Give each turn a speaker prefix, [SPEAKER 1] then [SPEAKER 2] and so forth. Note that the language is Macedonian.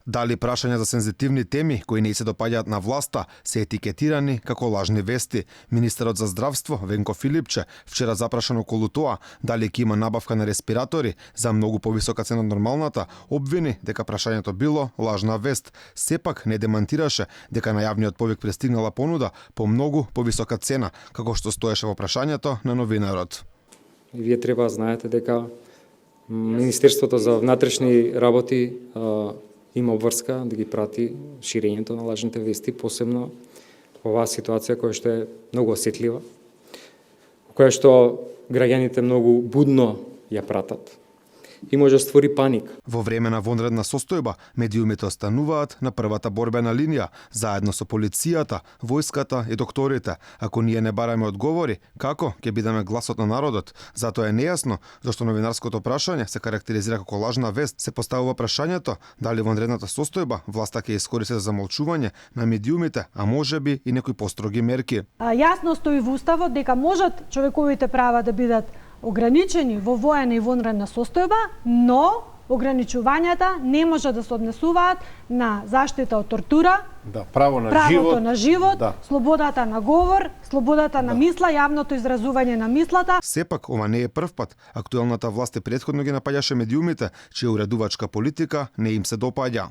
[SPEAKER 1] Дали прашања за сензитивни теми кои не се допаѓаат на власта се етикетирани како лажни вести. Министерот за здравство Венко Филипче вчера запрашан околу тоа дали ќе има набавка на респиратори за многу повисока цена од нормалната, обвини дека прашањето било лажна вест. Сепак не демантираше дека на јавниот повик пристигнала понуда по многу повисока цена, како што стоеше во прашањето на новинарот.
[SPEAKER 2] Вие треба да знаете дека Министерството за внатрешни работи има обврска да ги прати ширењето на лажните вести, посебно оваа ситуација која што е многу осетлива, која што граѓаните многу будно ја пратат и може да створи паника.
[SPEAKER 1] Во време на вонредна состојба, медиумите остануваат на првата борбена линија, заедно со полицијата, војската и докторите. Ако ние не бараме одговори, како ќе бидеме гласот на народот? Затоа е нејасно зашто новинарското прашање се карактеризира како лажна вест. Се поставува прашањето дали вонредната состојба власта ќе искористи за замолчување на медиумите, а можеби и некои построги мерки.
[SPEAKER 3] Јасно стои во уставот дека можат човековите права да бидат ограничени во воена и вонредна состојба, но ограничувањата не може да се однесуваат на заштита од тортура,
[SPEAKER 4] правото
[SPEAKER 3] на живот, слободата на говор, слободата на мисла, јавното изразување на мислата.
[SPEAKER 1] Сепак, ова не е прв пат. Актуелната власт претходно ги напаѓаше медиумите, чија уредувачка политика не им се допаѓа.